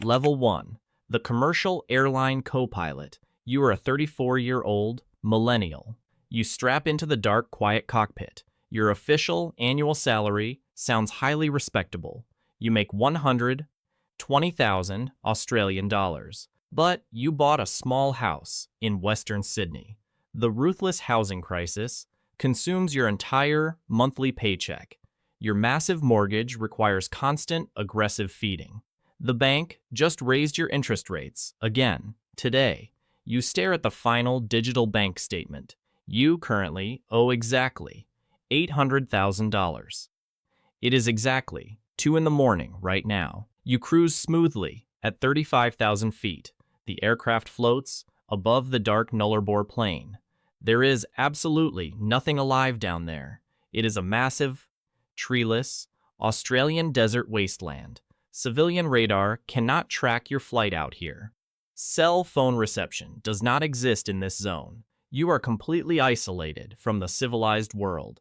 Level 1. The Commercial Airline Co-Pilot. You are a 34-year-old millennial. You strap into the dark, quiet cockpit. Your official annual salary sounds highly respectable. You make 120,000 Australian dollars. But you bought a small house in Western Sydney. The ruthless housing crisis consumes your entire monthly paycheck. Your massive mortgage requires constant, aggressive feeding. The bank just raised your interest rates again today. You stare at the final digital bank statement. You currently owe exactly $800,000. It is exactly 2 in the morning right now. You cruise smoothly at 35,000 feet. The aircraft floats above the dark Nullarbor plain. There is absolutely nothing alive down there. It is a massive, treeless, Australian desert wasteland. Civilian radar cannot track your flight out here. Cell phone reception does not exist in this zone. You are completely isolated from the civilized world.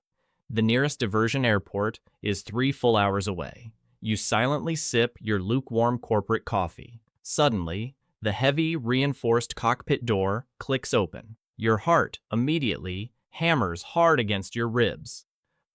The nearest diversion airport is 3 full hours away. You silently sip your lukewarm corporate coffee. Suddenly, the heavy, reinforced cockpit door clicks open. Your heart immediately hammers hard against your ribs.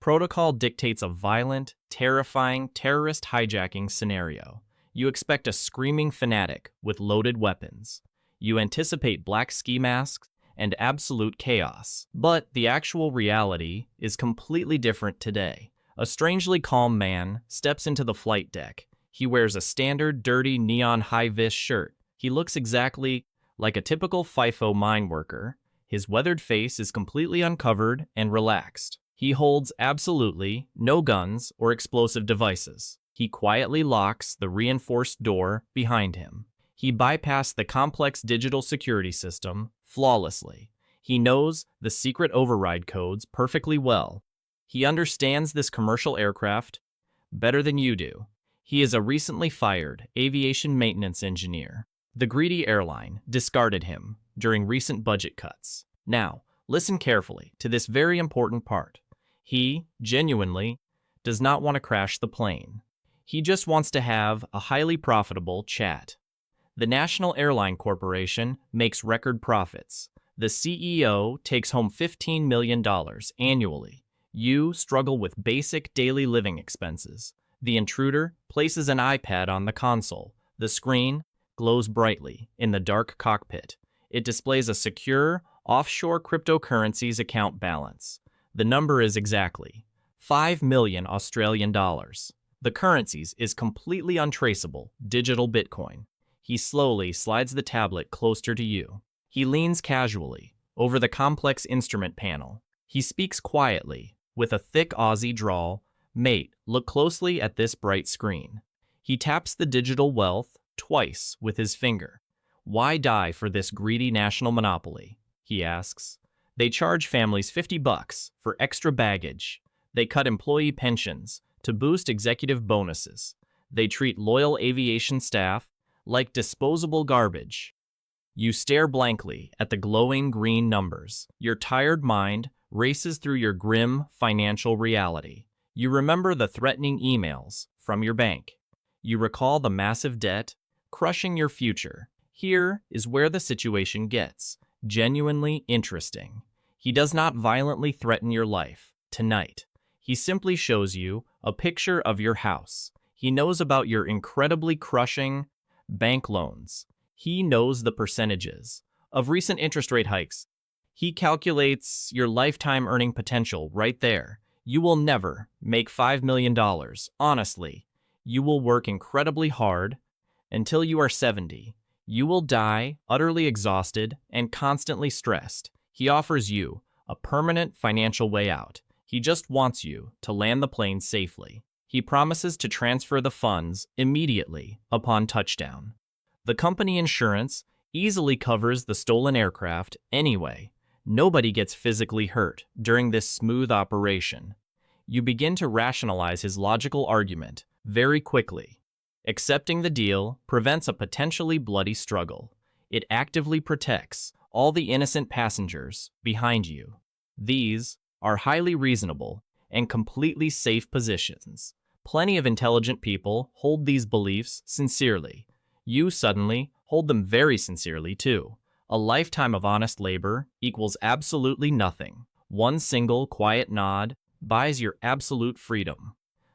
Protocol dictates a violent, terrifying terrorist hijacking scenario. You expect a screaming fanatic with loaded weapons. You anticipate black ski masks and absolute chaos. But the actual reality is completely different today. A strangely calm man steps into the flight deck. He wears a standard, dirty, neon high-vis shirt. He looks exactly like a typical FIFO mine worker. His weathered face is completely uncovered and relaxed. He holds absolutely no guns or explosive devices. He quietly locks the reinforced door behind him. He bypassed the complex digital security system flawlessly. He knows the secret override codes perfectly well. He understands this commercial aircraft better than you do. He is a recently fired aviation maintenance engineer. The greedy airline discarded him during recent budget cuts. Now, listen carefully to this very important part. He genuinely does not want to crash the plane. He just wants to have a highly profitable chat. The National Airline Corporation makes record profits. The CEO takes home $15 million annually. You struggle with basic daily living expenses. The intruder places an iPad on the console. The screen glows brightly in the dark cockpit. It displays a secure, offshore cryptocurrencies account balance. The number is exactly 5 million Australian dollars. The currencies is completely untraceable, digital Bitcoin. He slowly slides the tablet closer to you. He leans casually over the complex instrument panel. He speaks quietly with a thick Aussie drawl. Mate, look closely at this bright screen. He taps the digital wealth twice with his finger. Why die for this greedy national monopoly? He asks. They charge families $50 for extra baggage. They cut employee pensions to boost executive bonuses. They treat loyal aviation staff like disposable garbage. You stare blankly at the glowing green numbers. Your tired mind races through your grim financial reality. You remember the threatening emails from your bank. You recall the massive debt crushing your future. Here is where the situation gets genuinely interesting. He does not violently threaten your life tonight. He simply shows you a picture of your house. He knows about your incredibly crushing bank loans. He knows the percentages of recent interest rate hikes. He calculates your lifetime earning potential right there. You will never make $5 million. Honestly, you will work incredibly hard until you are 70. You will die utterly exhausted and constantly stressed. He offers you a permanent financial way out. He just wants you to land the plane safely. He promises to transfer the funds immediately upon touchdown. The company insurance easily covers the stolen aircraft anyway. Nobody gets physically hurt during this smooth operation. You begin to rationalize his logical argument very quickly. Accepting the deal prevents a potentially bloody struggle. It actively protects all the innocent passengers behind you. These are highly reasonable and completely safe positions. Plenty of intelligent people hold these beliefs sincerely. You suddenly hold them very sincerely too. A lifetime of honest labor equals absolutely nothing. One single quiet nod buys your absolute freedom.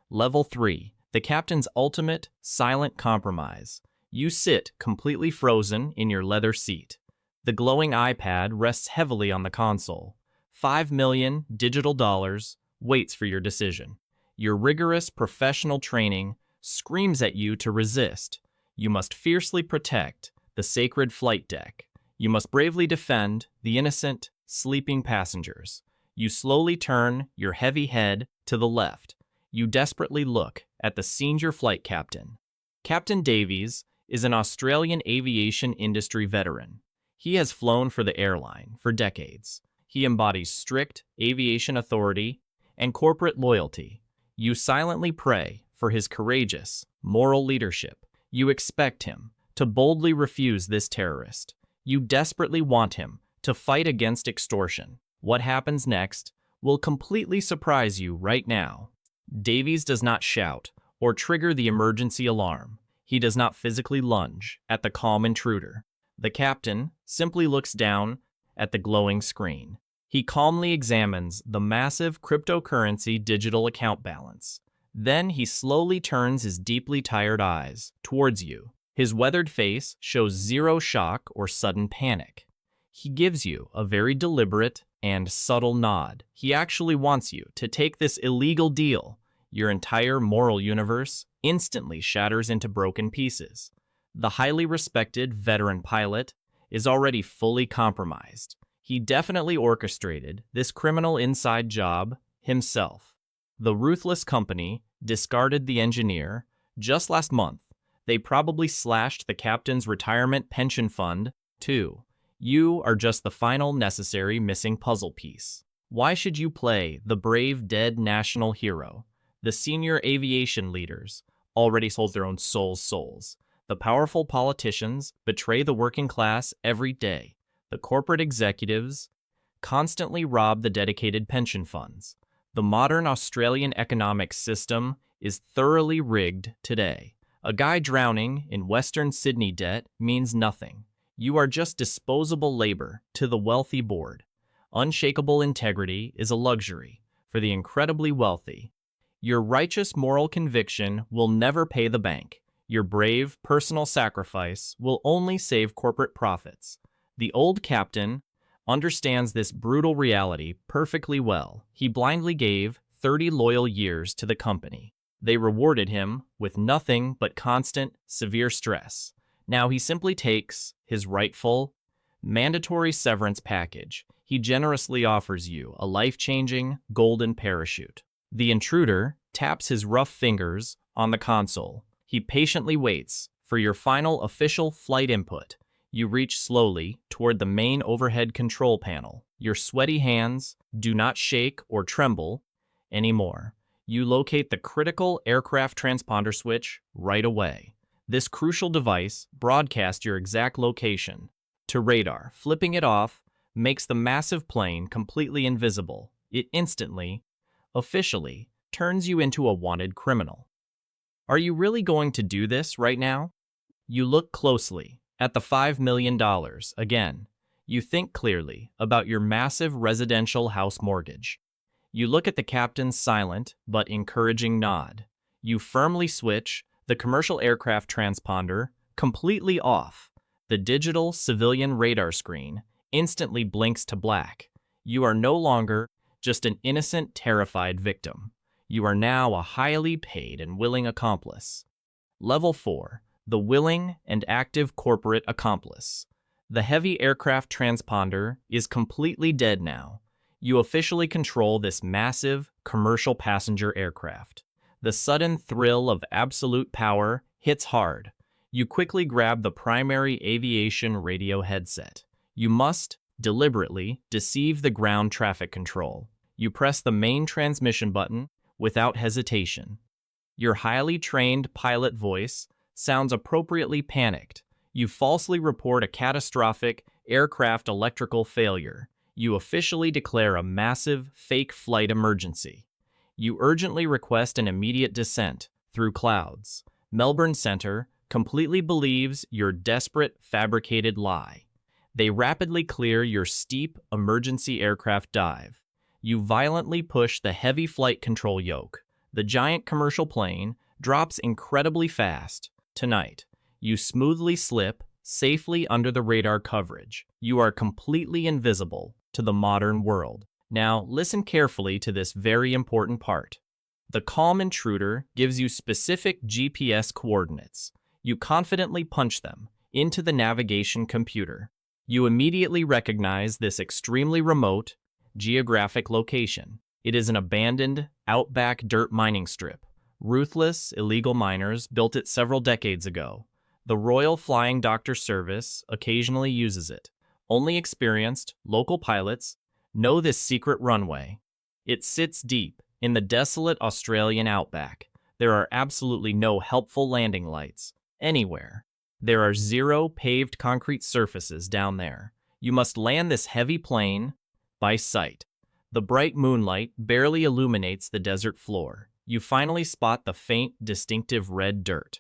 Level 3. The captain's ultimate silent compromise. You sit completely frozen in your leather seat. The glowing iPad rests heavily on the console. 5 million digital dollars waits for your decision. Your rigorous professional training screams at you to resist. You must fiercely protect the sacred flight deck. You must bravely defend the innocent, sleeping passengers. You slowly turn your heavy head to the left. You desperately look at the senior flight captain. Captain Davies is an Australian aviation industry veteran. He has flown for the airline for decades. He embodies strict aviation authority and corporate loyalty. You silently pray for his courageous, moral leadership. You expect him to boldly refuse this terrorist. You desperately want him to fight against extortion. What happens next will completely surprise you right now. Davies does not shout or trigger the emergency alarm. He does not physically lunge at the calm intruder. The captain simply looks down at the glowing screen. He calmly examines the massive cryptocurrency digital account balance. Then he slowly turns his deeply tired eyes towards you. His weathered face shows zero shock or sudden panic. He gives you a very deliberate and subtle nod. He actually wants you to take this illegal deal. Your entire moral universe instantly shatters into broken pieces. The highly respected veteran pilot is already fully compromised. He definitely orchestrated this criminal inside job himself. The ruthless company discarded the engineer. Just last month, they probably slashed the captain's retirement pension fund, too. You are just the final necessary missing puzzle piece. Why should you play the brave dead national hero? The senior aviation leaders already sold their own souls. The powerful politicians betray the working class every day. The corporate executives constantly rob the dedicated pension funds. The modern Australian economic system is thoroughly rigged today. A guy drowning in Western Sydney debt means nothing. You are just disposable labor to the wealthy board. Unshakable integrity is a luxury for the incredibly wealthy. Your righteous moral conviction will never pay the bank. Your brave personal sacrifice will only save corporate profits. The old captain understands this brutal reality perfectly well. He blindly gave 30 loyal years to the company. They rewarded him with nothing but constant, severe stress. Now he simply takes his rightful, mandatory severance package. He generously offers you a life-changing golden parachute. The intruder taps his rough fingers on the console. He patiently waits for your final official flight input. You reach slowly toward the main overhead control panel. Your sweaty hands do not shake or tremble anymore. You locate the critical aircraft transponder switch right away. This crucial device broadcasts your exact location to radar. Flipping it off makes the massive plane completely invisible. It instantly, officially, turns you into a wanted criminal. Are you really going to do this right now? You look closely at the $5 million again. You think clearly about your massive residential house mortgage. You look at the captain's silent but encouraging nod. You firmly switch the commercial aircraft transponder completely off. The digital civilian radar screen instantly blinks to black. You are no longer just an innocent, terrified victim. You are now a highly paid and willing accomplice. Level 4. The willing and active corporate accomplice. The heavy aircraft transponder is completely dead now. You officially control this massive commercial passenger aircraft. The sudden thrill of absolute power hits hard. You quickly grab the primary aviation radio headset. You must deliberately deceive the ground traffic control. You press the main transmission button without hesitation. Your highly trained pilot voice sounds appropriately panicked. You falsely report a catastrophic aircraft electrical failure. You officially declare a massive fake flight emergency. You urgently request an immediate descent through clouds. Melbourne Centre completely believes your desperate, fabricated lie. They rapidly clear your steep, emergency aircraft dive. You violently push the heavy flight control yoke. The giant commercial plane drops incredibly fast. Tonight, you smoothly slip safely under the radar coverage. You are completely invisible to the modern world. Now, listen carefully to this very important part. The calm intruder gives you specific GPS coordinates. You confidently punch them into the navigation computer. You immediately recognize this extremely remote, geographic location. It is an abandoned, outback dirt mining strip. Ruthless, illegal miners built it several decades ago. The Royal Flying Doctor Service occasionally uses it. Only experienced, local pilots know this secret runway. It sits deep in the desolate Australian outback. There are absolutely no helpful landing lights anywhere. There are 0 paved concrete surfaces down there. You must land this heavy plane by sight. The bright moonlight barely illuminates the desert floor. You finally spot the faint, distinctive red dirt.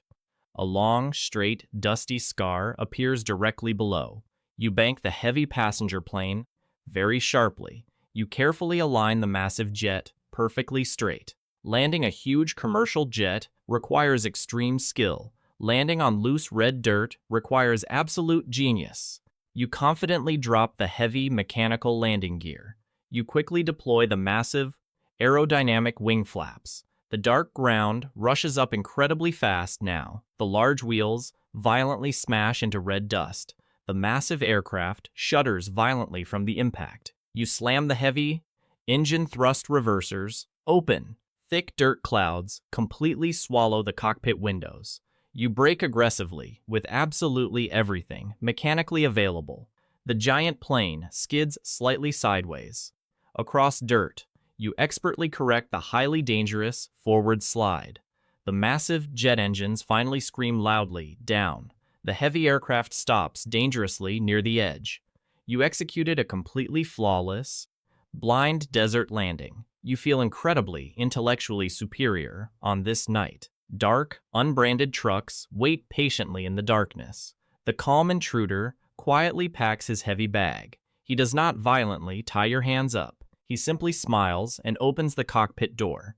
A long, straight, dusty scar appears directly below. You bank the heavy passenger plane very sharply. You carefully align the massive jet perfectly straight. Landing a huge commercial jet requires extreme skill. Landing on loose red dirt requires absolute genius. You confidently drop the heavy mechanical landing gear. You quickly deploy the massive, aerodynamic wing flaps. The dark ground rushes up incredibly fast now. The large wheels violently smash into red dust. The massive aircraft shudders violently from the impact. You slam the heavy engine thrust reversers open. Thick dirt clouds completely swallow the cockpit windows. You brake aggressively with absolutely everything mechanically available. The giant plane skids slightly sideways. Across dirt, you expertly correct the highly dangerous forward slide. The massive jet engines finally scream loudly down. The heavy aircraft stops dangerously near the edge. You executed a completely flawless, blind desert landing. You feel incredibly intellectually superior on this night. Dark, unbranded trucks wait patiently in the darkness. The calm intruder quietly packs his heavy bag. He does not violently tie your hands up. He simply smiles and opens the cockpit door.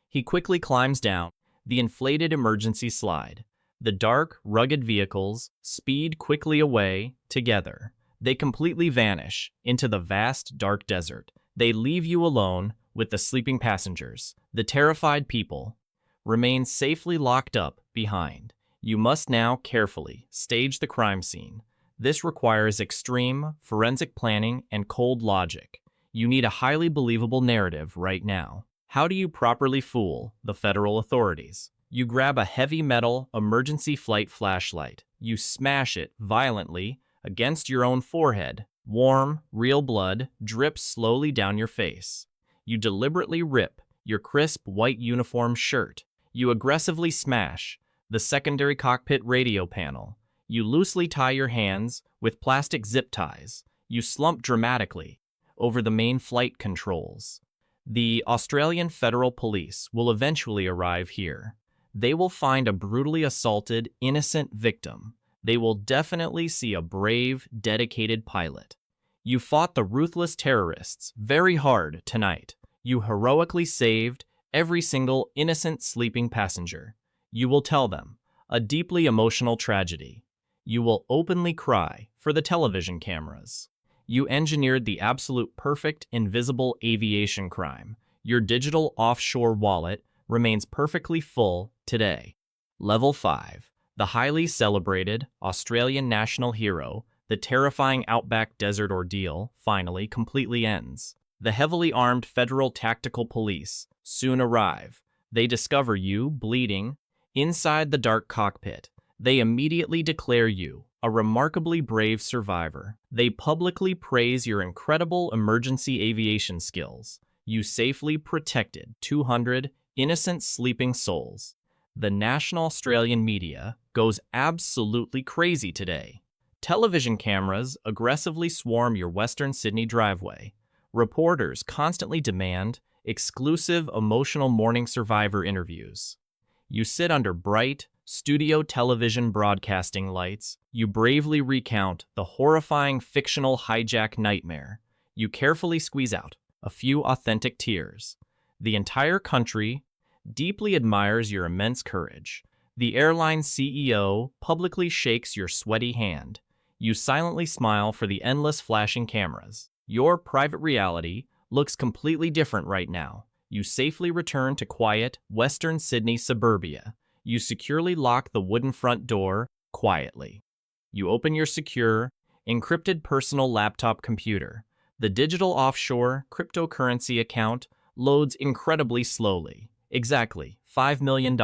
He quickly climbs down the inflated emergency slide. The dark, rugged vehicles speed quickly away together. They completely vanish into the vast, dark desert. They leave you alone with the sleeping passengers. The terrified people remain safely locked up behind. You must now carefully stage the crime scene. This requires extreme forensic planning and cold logic. You need a highly believable narrative right now. How do you properly fool the federal authorities? You grab a heavy metal emergency flight flashlight. You smash it violently against your own forehead. Warm, real blood drips slowly down your face. You deliberately rip your crisp white uniform shirt. You aggressively smash the secondary cockpit radio panel. You loosely tie your hands with plastic zip ties. You slump dramatically over the main flight controls. The Australian Federal Police will eventually arrive here. They will find a brutally assaulted, innocent victim. They will definitely see a brave, dedicated pilot. You fought the ruthless terrorists very hard tonight. You heroically saved every single innocent sleeping passenger. You will tell them a deeply emotional tragedy. You will openly cry for the television cameras. You engineered the absolute perfect invisible aviation crime. Your digital offshore wallet remains perfectly full today. Level 5. The highly celebrated Australian national hero, the terrifying outback desert ordeal, finally completely ends. The heavily armed federal tactical police soon arrive. They discover you bleeding inside the dark cockpit. They immediately declare you a remarkably brave survivor. They publicly praise your incredible emergency aviation skills. You safely protected 200 innocent sleeping souls. The national Australian media goes absolutely crazy today. Television cameras aggressively swarm your Western Sydney driveway. Reporters constantly demand exclusive emotional morning survivor interviews. You sit under bright, studio television broadcasting lights, you bravely recount the horrifying fictional hijack nightmare. You carefully squeeze out a few authentic tears. The entire country deeply admires your immense courage. The airline CEO publicly shakes your sweaty hand. You silently smile for the endless flashing cameras. Your private reality looks completely different right now. You safely return to quiet, Western Sydney suburbia. You securely lock the wooden front door quietly. You open your secure, encrypted personal laptop computer. The digital offshore cryptocurrency account loads incredibly slowly. Exactly $5 million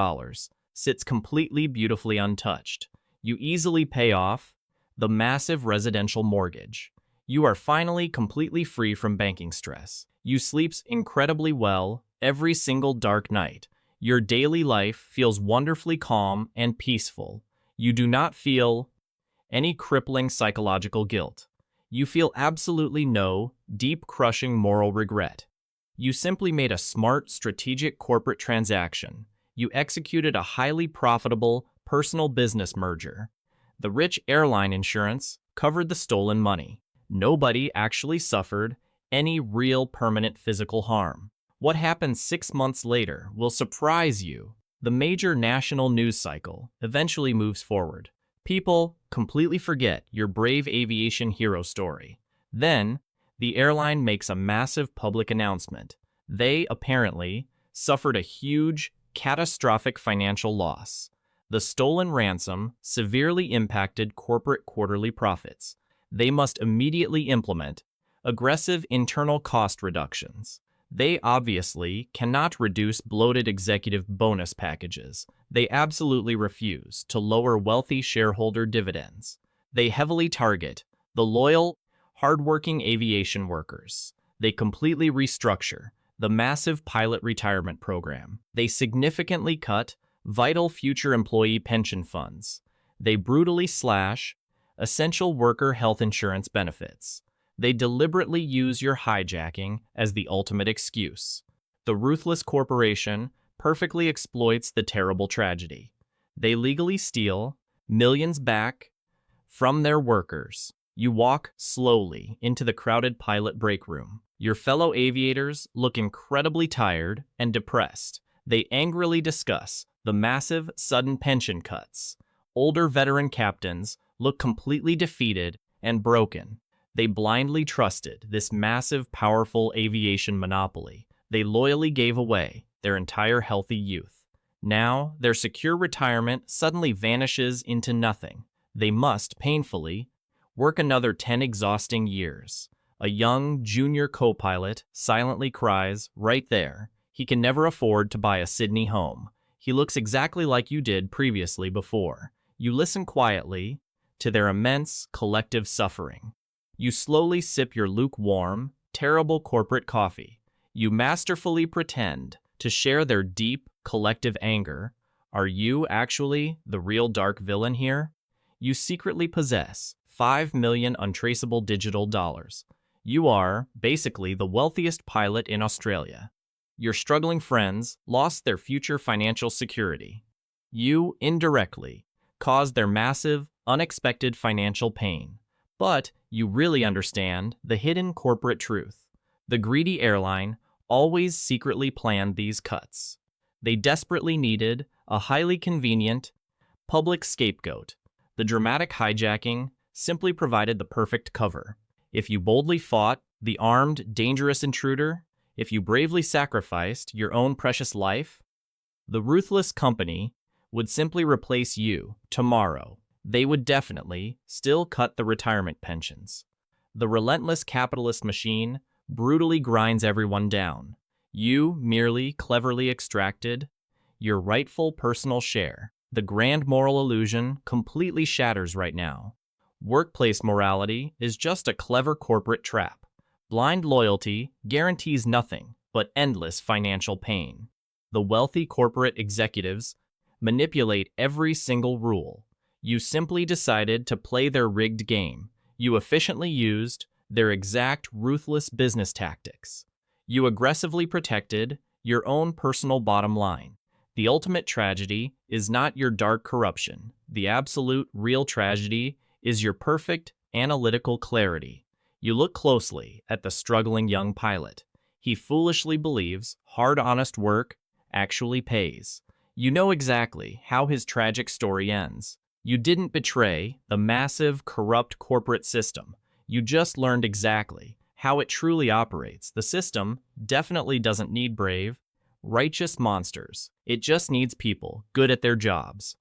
sits completely beautifully untouched. You easily pay off the massive residential mortgage. You are finally completely free from banking stress. You sleep incredibly well every single dark night. Your daily life feels wonderfully calm and peaceful. You do not feel any crippling psychological guilt. You feel absolutely no deep, crushing moral regret. You simply made a smart, strategic corporate transaction. You executed a highly profitable personal business merger. The rich airline insurance covered the stolen money. Nobody actually suffered any real permanent physical harm. What happens 6 months later will surprise you. The major national news cycle eventually moves forward. People completely forget your brave aviation hero story. Then, the airline makes a massive public announcement. They apparently suffered a huge, catastrophic financial loss. The stolen ransom severely impacted corporate quarterly profits. They must immediately implement aggressive internal cost reductions. They obviously cannot reduce bloated executive bonus packages. They absolutely refuse to lower wealthy shareholder dividends. They heavily target the loyal, hardworking aviation workers. They completely restructure the massive pilot retirement program. They significantly cut vital future employee pension funds. They brutally slash essential worker health insurance benefits. They deliberately use your hijacking as the ultimate excuse. The ruthless corporation perfectly exploits the terrible tragedy. They legally steal millions back from their workers. You walk slowly into the crowded pilot break room. Your fellow aviators look incredibly tired and depressed. They angrily discuss the massive, sudden pension cuts. Older veteran captains look completely defeated and broken. They blindly trusted this massive, powerful aviation monopoly. They loyally gave away their entire healthy youth. Now, their secure retirement suddenly vanishes into nothing. They must, painfully, work another 10 exhausting years. A young, junior co-pilot silently cries, right there. He can never afford to buy a Sydney home. He looks exactly like you did previously before. You listen quietly to their immense collective suffering. You slowly sip your lukewarm, terrible corporate coffee. You masterfully pretend to share their deep, collective anger. Are you actually the real dark villain here? You secretly possess 5 million untraceable digital dollars. You are, basically, the wealthiest pilot in Australia. Your struggling friends lost their future financial security. You, indirectly, caused their massive, unexpected financial pain. But you really understand the hidden corporate truth. The greedy airline always secretly planned these cuts. They desperately needed a highly convenient, public scapegoat. The dramatic hijacking simply provided the perfect cover. If you boldly fought the armed, dangerous intruder, if you bravely sacrificed your own precious life, the ruthless company would simply replace you tomorrow. They would definitely still cut the retirement pensions. The relentless capitalist machine brutally grinds everyone down. You merely cleverly extracted your rightful personal share. The grand moral illusion completely shatters right now. Workplace morality is just a clever corporate trap. Blind loyalty guarantees nothing but endless financial pain. The wealthy corporate executives manipulate every single rule. You simply decided to play their rigged game. You efficiently used their exact ruthless business tactics. You aggressively protected your own personal bottom line. The ultimate tragedy is not your dark corruption. The absolute, real tragedy is your perfect, analytical clarity. You look closely at the struggling young pilot. He foolishly believes hard, honest work actually pays. You know exactly how his tragic story ends. You didn't betray the massive, corrupt corporate system. You just learned exactly how it truly operates. The system definitely doesn't need brave, righteous monsters. It just needs people good at their jobs.